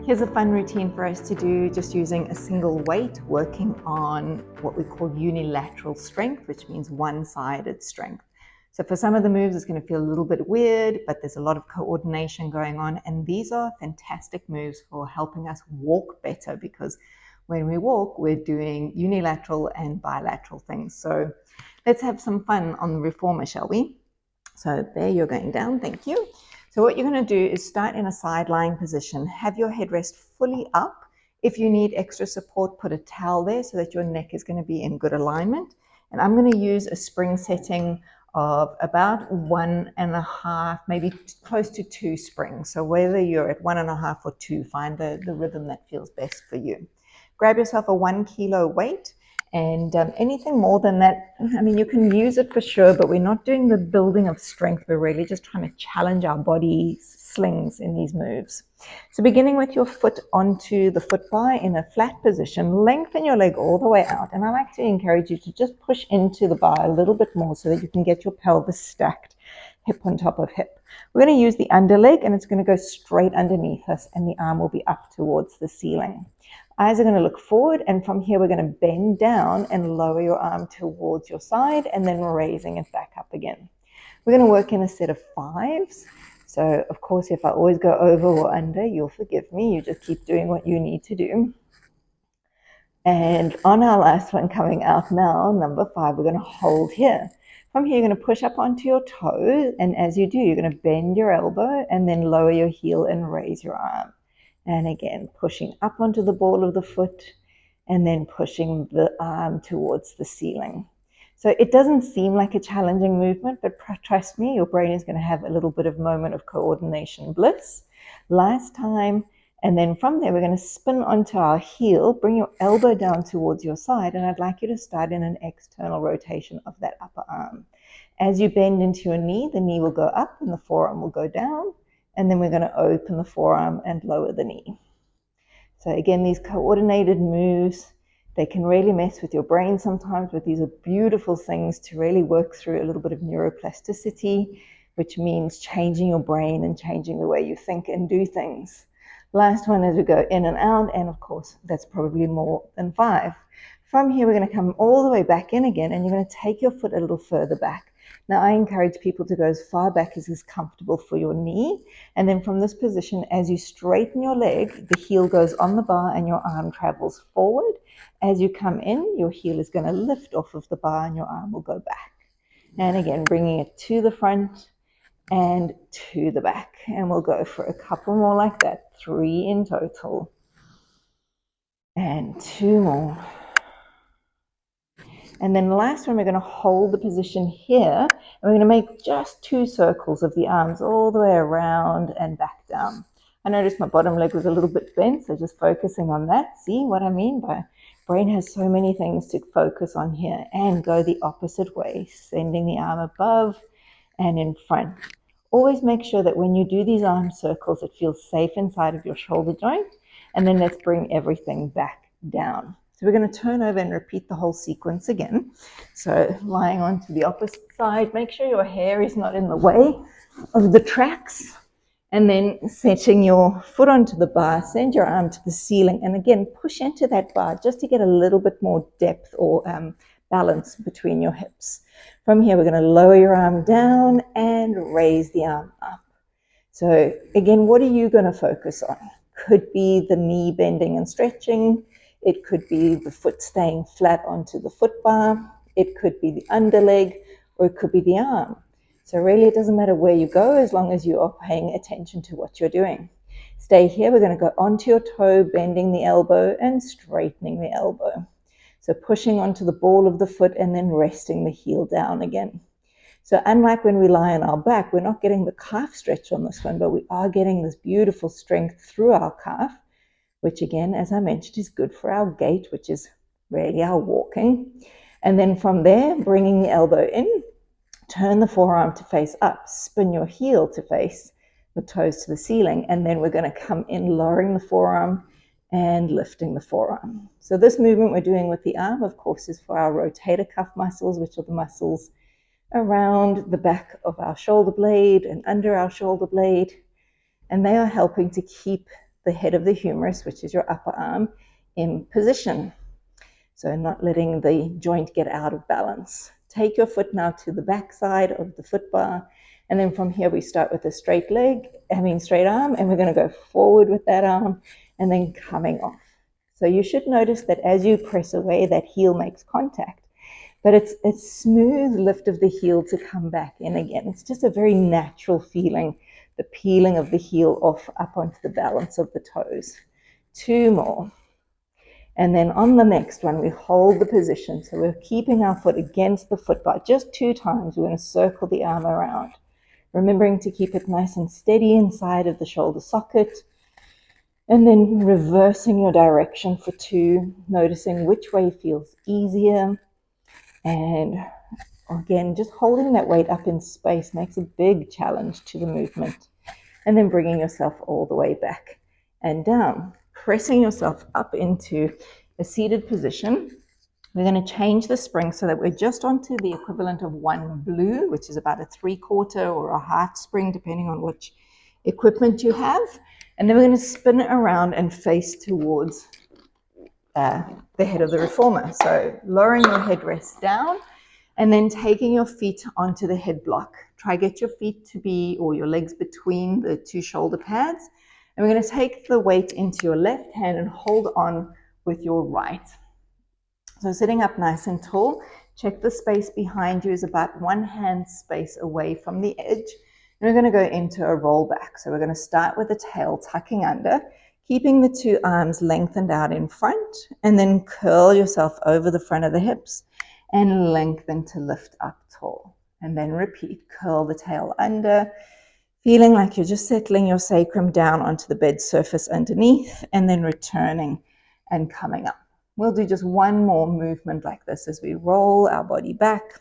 Here's a fun routine for us to do just using a single weight, working on what we call unilateral strength, which means one-sided strength. So for some of the moves, it's going to feel a little bit weird, but there's a lot of coordination going on. And these are fantastic moves for helping us walk better, because when we walk, we're doing unilateral and bilateral things. So let's have some fun on the reformer, shall we? So there, you're going down, thank you. So what you're going to do is start in a side lying position. Have your headrest fully up. If you need extra support, put a towel there so that your neck is going to be in good alignment. And I'm going to use a spring setting of about 1.5, maybe close to 2 springs. So whether you're at 1.5 or 2, find the rhythm that feels best for you. Grab yourself a 1 kilo weight. And anything more than that, I mean, you can use it for sure, but we're not doing the building of strength. We're really just trying to challenge our body slings in these moves. So beginning with your foot onto the foot bar in a flat position, lengthen your leg all the way out. And I like to encourage you to just push into the bar a little bit more so that you can get your pelvis stacked, hip on top of hip. We're going to use the underleg, and it's going to go straight underneath us, and the arm will be up towards the ceiling. Eyes are going to look forward, and from here we're going to bend down and lower your arm towards your side, and then raising it back up again. We're going to work in a set of 5s. So of course, if I always go over or under, you'll forgive me. You just keep doing what you need to do. And on our last one coming out now, number 5, we're going to hold here. From here, you're going to push up onto your toes, and as you do, you're going to bend your elbow and then lower your heel and raise your arm. And again, pushing up onto the ball of the foot and then pushing the arm towards the ceiling. So it doesn't seem like a challenging movement, but trust me, your brain is going to have a little bit of moment of coordination bliss. Last time, and then from there, we're going to spin onto our heel, bring your elbow down towards your side, and I'd like you to start in an external rotation of that upper arm. As you bend into your knee, the knee will go up and the forearm will go down. And then we're going to open the forearm and lower the knee. So again, these coordinated moves, they can really mess with your brain sometimes, but these are beautiful things to really work through a little bit of neuroplasticity, which means changing your brain and changing the way you think and do things. Last one as we go in and out, and of course, that's probably more than 5. From here, we're going to come all the way back in again, and you're going to take your foot a little further back. Now, I encourage people to go as far back as is comfortable for your knee. And then from this position, as you straighten your leg, the heel goes on the bar and your arm travels forward. As you come in, your heel is going to lift off of the bar and your arm will go back. And again, bringing it to the front and to the back. And we'll go for a couple more like that, 3 in total. And 2 more. And then the last one, we're going to hold the position here, and we're going to make just 2 circles of the arms all the way around and back down. I noticed my bottom leg was a little bit bent, so just focusing on that. See what I mean by brain has so many things to focus on here. And go the opposite way, sending the arm above and in front. Always make sure that when you do these arm circles, it feels safe inside of your shoulder joint. And then let's bring everything back down. So we're going to turn over and repeat the whole sequence again. So lying onto the opposite side, make sure your hair is not in the way of the tracks. And then setting your foot onto the bar, send your arm to the ceiling. And again, push into that bar just to get a little bit more depth or balance between your hips. From here, we're going to lower your arm down and raise the arm up. So again, what are you going to focus on? Could be the knee bending and stretching. It could be the foot staying flat onto the foot bar. It could be the underleg, or it could be the arm. So really, it doesn't matter where you go as long as you are paying attention to what you're doing. Stay here. We're going to go onto your toe, bending the elbow and straightening the elbow. So pushing onto the ball of the foot and then resting the heel down again. So unlike when we lie on our back, we're not getting the calf stretch on this one, but we are getting this beautiful strength through our calf, which again, as I mentioned, is good for our gait, which is really our walking. And then from there, bringing the elbow in, turn the forearm to face up, spin your heel to face the toes to the ceiling, and then we're going to come in, lowering the forearm and lifting the forearm. So this movement we're doing with the arm, of course, is for our rotator cuff muscles, which are the muscles around the back of our shoulder blade and under our shoulder blade. And they are helping to keep the head of the humerus, which is your upper arm, in position. So not letting the joint get out of balance. Take your foot now to the back side of the foot bar. And then from here, we start with a straight arm, and we're going to go forward with that arm and then coming off. So you should notice that as you press away, that heel makes contact. But it's smooth lift of the heel to come back in again. It's just a very natural feeling, the peeling of the heel off up onto the balance of the toes. 2 more. And then on the next one, we hold the position. So we're keeping our foot against the foot bar. Just 2 times, we're going to circle the arm around. Remembering to keep it nice and steady inside of the shoulder socket. And then reversing your direction for 2, noticing which way feels easier. And again, just holding that weight up in space makes a big challenge to the movement. And then bringing yourself all the way back and down. Pressing yourself up into a seated position. We're going to change the spring so that we're just onto the equivalent of 1 blue, which is about a 3/4 or a half spring, depending on which equipment you have. And then we're going to spin it around and face towards the head of the reformer. So lowering your headrest down and then taking your feet onto the head block. Try get your feet to be, or your legs between the 2 shoulder pads. And we're going to take the weight into your left hand and hold on with your right. So sitting up nice and tall, check the space behind you is about 1 hand space away from the edge. And we're going to go into a roll back. So we're going to start with the tail tucking under, keeping the 2 arms lengthened out in front, and then curl yourself over the front of the hips and lengthen to lift up tall. And then repeat, curl the tail under, feeling like you're just settling your sacrum down onto the bed surface underneath, and then returning and coming up. We'll do just 1 more movement like this as we roll our body back,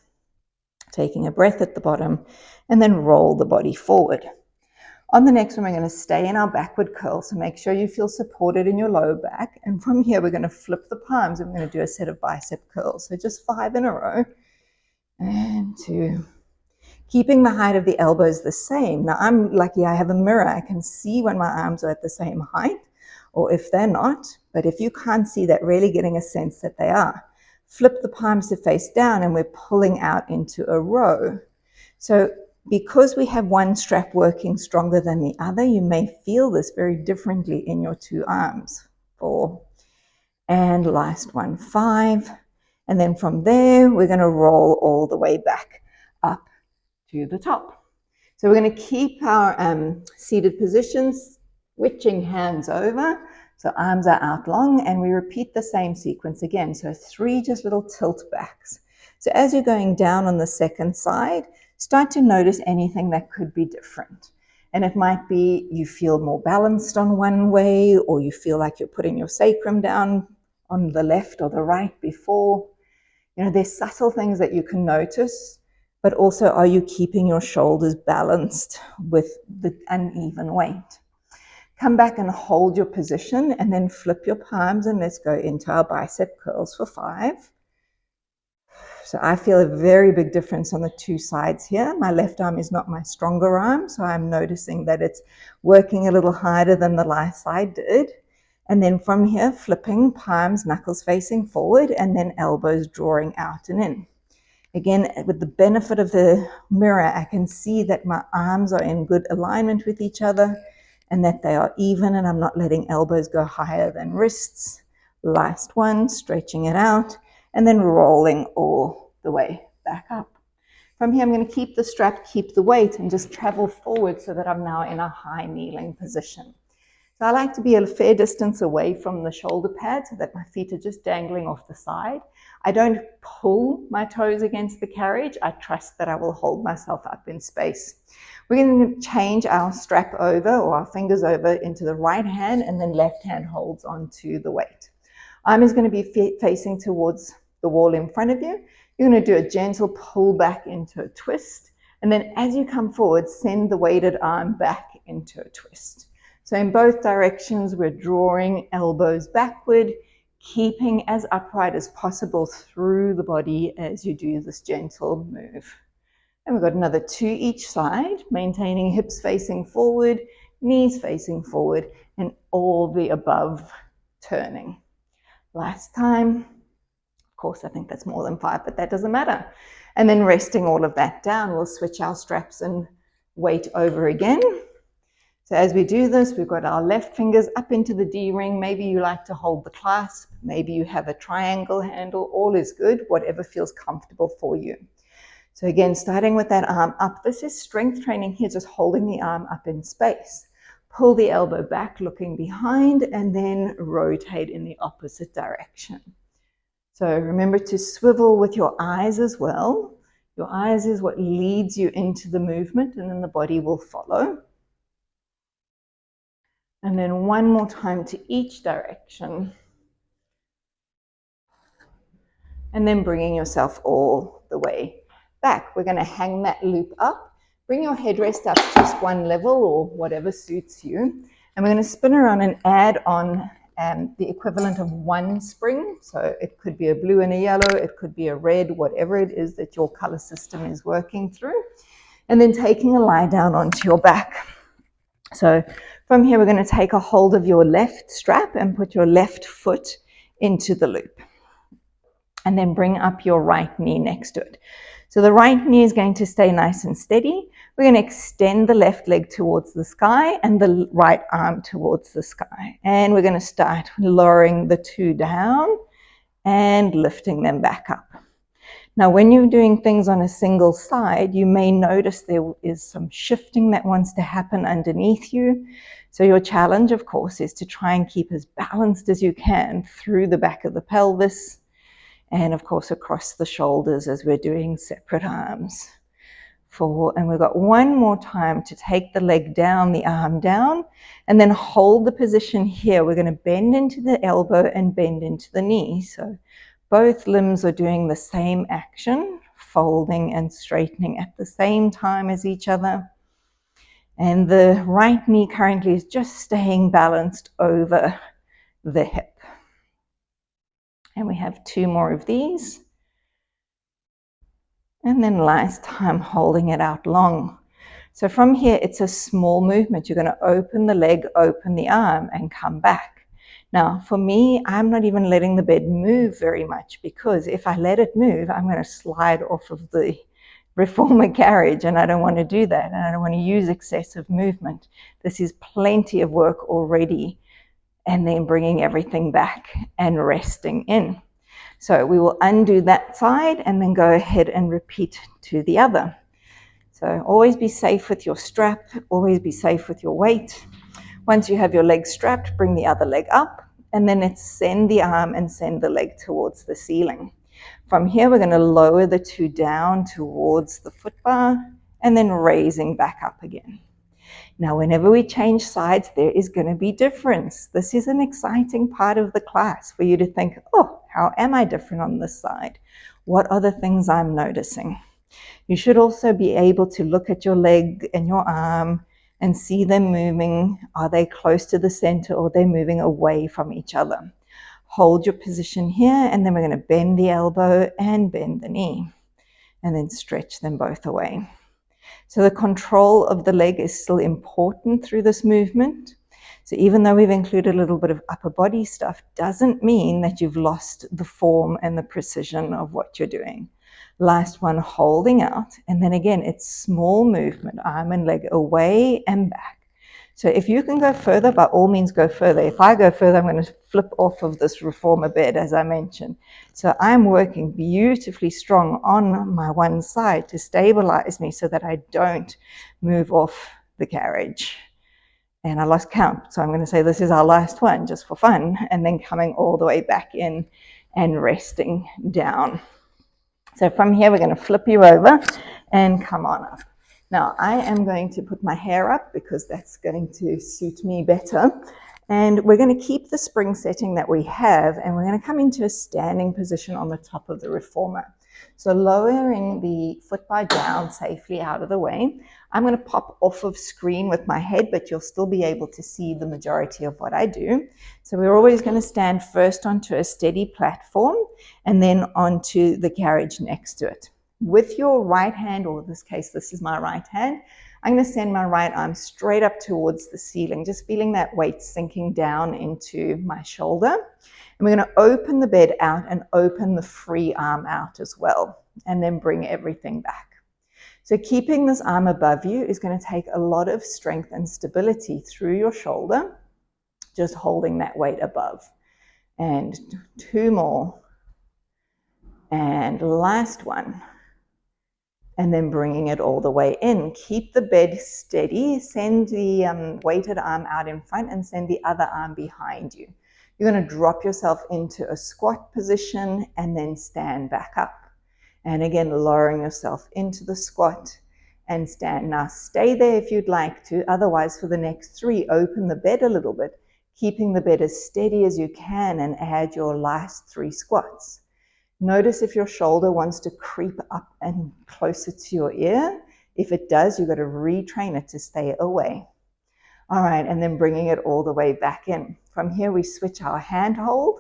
taking a breath at the bottom, and then roll the body forward. On the next one, we're going to stay in our backward curl, so make sure you feel supported in your low back. And from here, we're going to flip the palms, and we're going to do a set of bicep curls. So just 5 in a row, and 2. Keeping the height of the elbows the same. Now, I'm lucky I have a mirror. I can see when my arms are at the same height, or if they're not. But if you can't see that, really getting a sense that they are. Flip the palms to face down, and we're pulling out into a row. So because we have one strap working stronger than the other, you may feel this very differently in your 2 arms. 4. And last one, 5. And then from there, we're going to roll all the way back up to the top. So we're going to keep our seated positions, switching hands over. So arms are out long, and we repeat the same sequence again. So 3 just little tilt backs. So as you're going down on the second side, start to notice anything that could be different. And it might be you feel more balanced on one way, or you feel like you're putting your sacrum down on the left or the right before. There's subtle things that you can notice, but also, are you keeping your shoulders balanced with the uneven weight? Come back and hold your position, and then flip your palms, and let's go into our bicep curls for 5. So I feel a very big difference on the 2 sides here. My left arm is not my stronger arm, so I'm noticing that it's working a little harder than the right side did. And then from here, flipping palms, knuckles facing forward, and then elbows drawing out and in. Again, with the benefit of the mirror, I can see that my arms are in good alignment with each other and that they are even, and I'm not letting elbows go higher than wrists. Last one, stretching it out, and then rolling all the way back up. From here, I'm going to keep the strap, keep the weight, and just travel forward so that I'm now in a high kneeling position. So I like to be a fair distance away from the shoulder pad so that my feet are just dangling off the side. I don't pull my toes against the carriage. I trust that I will hold myself up in space. We're going to change our strap over, or our fingers over, into the right hand, and then left hand holds onto the weight. Arm is going to be facing towards the wall in front of you. You're going to do a gentle pull back into a twist. And then as you come forward, send the weighted arm back into a twist. So in both directions, we're drawing elbows backward, keeping as upright as possible through the body as you do this gentle move. And we've got another 2 each side, maintaining hips facing forward, knees facing forward, and all the above turning. Last time, of course, I think that's more than 5, but that doesn't matter. And then resting all of that down, we'll switch our straps and weight over again. So as we do this, we've got our left fingers up into the D-ring. Maybe you like to hold the clasp. Maybe you have a triangle handle. All is good, whatever feels comfortable for you. So again, starting with that arm up. This is strength training here, just holding the arm up in space. Pull the elbow back, looking behind, and then rotate in the opposite direction. So remember to swivel with your eyes as well. Your eyes is what leads you into the movement, and then the body will follow. And then one more time to each direction. And then bringing yourself all the way back. We're going to hang that loop up. Bring your headrest up just one level or whatever suits you. And we're going to spin around and add on the equivalent of one spring. So it could be a blue and a yellow. It could be a red, whatever it is that your color system is working through. And then taking a lie down onto your back. So from here, we're going to take a hold of your left strap and put your left foot into the loop. And then bring up your right knee next to it. So the right knee is going to stay nice and steady. We're going to extend the left leg towards the sky and the right arm towards the sky. And we're going to start lowering the two down and lifting them back up. Now, when you're doing things on a single side, you may notice there is some shifting that wants to happen underneath you. So your challenge, of course, is to try and keep as balanced as you can through the back of the pelvis and, of course, across the shoulders as we're doing separate arms. And we've got one more time to take the leg down, the arm down, and then hold the position here. We're going to bend into the elbow and bend into the knee. So both limbs are doing the same action, folding and straightening at the same time as each other. And the right knee currently is just staying balanced over the hip. And we have 2 more of these. And then last time, holding it out long. So from here, it's a small movement. You're going to open the leg, open the arm, and come back. Now, for me, I'm not even letting the bed move very much, because if I let it move, I'm going to slide off of the reformer carriage, and I don't want to do that, and I don't want to use excessive movement. This is plenty of work already, and then bringing everything back and resting in. So we will undo that side and then go ahead and repeat to the other. So always be safe with your strap, always be safe with your weight. Once you have your leg strapped, bring the other leg up, and then it's send the arm and send the leg towards the ceiling. From here, we're going to lower the 2 down towards the foot bar and then raising back up again. Now, whenever we change sides, there is going to be difference. This is an exciting part of the class for you to think, oh, how am I different on this side? What are the things I'm noticing? You should also be able to look at your leg and your arm and see them moving. Are they close to the center, or are they moving away from each other? Hold your position here, and then we're going to bend the elbow and bend the knee, and then stretch them both away. So the control of the leg is still important through this movement. So even though we've included a little bit of upper body stuff, doesn't mean that you've lost the form and the precision of what you're doing. Last one, holding out. And then again, it's small movement, arm and leg away and back. So if you can go further, by all means go further. If I go further, I'm going to flip off of this reformer bed, as I mentioned. So I'm working beautifully strong on my one side to stabilize me so that I don't move off the carriage. And I lost count, so I'm going to say this is our last one just for fun, and then coming all the way back in and resting down. So from here, we're going to flip you over and come on up. Now, I am going to put my hair up because that's going to suit me better. And we're going to keep the spring setting that we have, and we're going to come into a standing position on the top of the reformer. So lowering the foot bar down safely out of the way. I'm going to pop off of screen with my head, but you'll still be able to see the majority of what I do. So we're always going to stand first onto a steady platform and then onto the carriage next to it. With your right hand, or in this case, this is my right hand, I'm going to send my right arm straight up towards the ceiling, just feeling that weight sinking down into my shoulder. And we're going to open the bed out and open the free arm out as well, and then bring everything back. So keeping this arm above you is going to take a lot of strength and stability through your shoulder, just holding that weight above. And 2 more. And last one. And then bringing it all the way in. Keep the bed steady. Send the weighted arm out in front and send the other arm behind you. You're going to drop yourself into a squat position and then stand back up. And again, lowering yourself into the squat and stand. Now stay there if you'd like to. Otherwise, for the next 3, open the bed a little bit, keeping the bed as steady as you can, and add your last 3 squats. Notice if your shoulder wants to creep up and closer to your ear. If it does, you've got to retrain it to stay away. All right, and then bringing it all the way back in. From here, we switch our hand hold.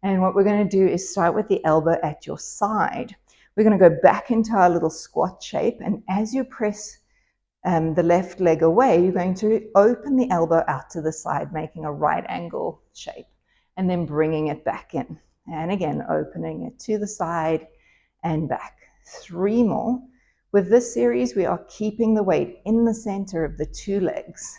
And what we're going to do is start with the elbow at your side. We're going to go back into our little squat shape. And as you press the left leg away, you're going to open the elbow out to the side, making a right angle shape, and then bringing it back in. And again, opening it to the side and back. 3 more. With this series, we are keeping the weight in the center of the 2 legs.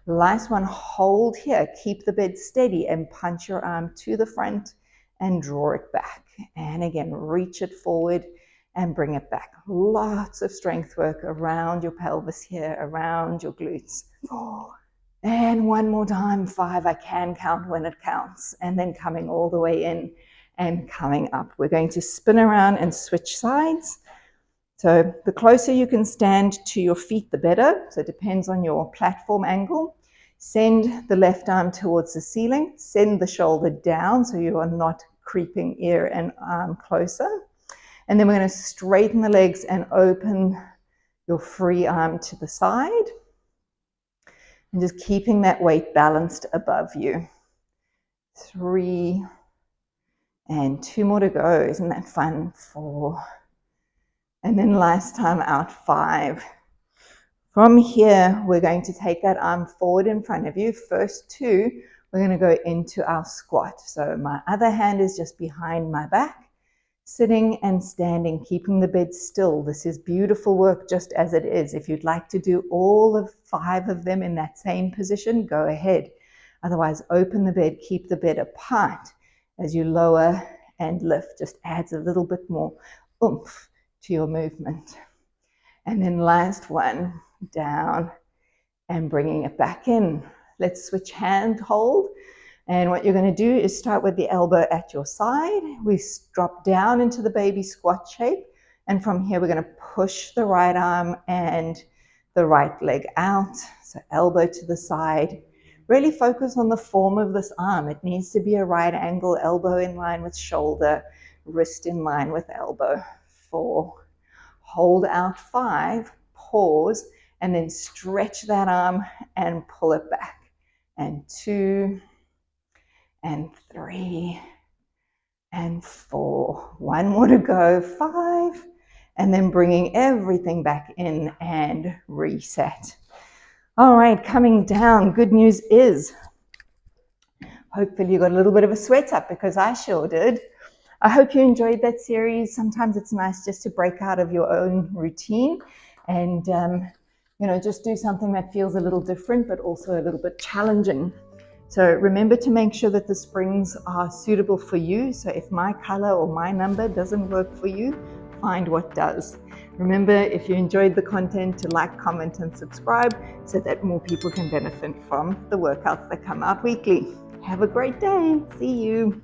Last one, hold here. Keep the bed steady and punch your arm to the front and draw it back. And again, reach it forward and bring it back. Lots of strength work around your pelvis here, around your glutes. 4. And 1 more time, 5. I can count when it counts. And then coming all the way in and coming up. We're going to spin around and switch sides. So the closer you can stand to your feet, the better. So it depends on your platform angle. Send the left arm towards the ceiling. Send the shoulder down so you are not creeping ear and arm closer. And then we're going to straighten the legs and open your free arm to the side. And just keeping that weight balanced above you. 3, and 2 more to go. Isn't that fun? 4. And then last time out, 5. From here, we're going to take that arm forward in front of you. First 2, we're going to go into our squat. So my other hand is just behind my back, sitting and standing, keeping the bed still. This is beautiful work just as it is. If you'd like to do all of 5 of them in that same position, go ahead. Otherwise, open the bed, keep the bed apart as you lower and lift. Just adds a little bit more oomph to your movement. And then last one, down and bringing it back in. Let's switch hand hold. And what you're going to do is start with the elbow at your side. We drop down into the baby squat shape. And from here, we're going to push the right arm and the right leg out. So elbow to the side. Really focus on the form of this arm. It needs to be a right angle, elbow in line with shoulder, wrist in line with elbow. 4. Hold out 5. Pause. And then stretch that arm and pull it back. And 2. And 3. And 4. 1 more to go. 5. And then bringing everything back in and reset. All right, coming down. Good news is, hopefully you got a little bit of a sweat up, because I sure did. I hope you enjoyed that series. Sometimes it's nice just to break out of your own routine and, just do something that feels a little different, but also a little bit challenging. So remember to make sure that the springs are suitable for you. So if my color or my number doesn't work for you, find what does. Remember, if you enjoyed the content, to like, comment, and subscribe so that more people can benefit from the workouts that come out weekly. Have a great day. See you.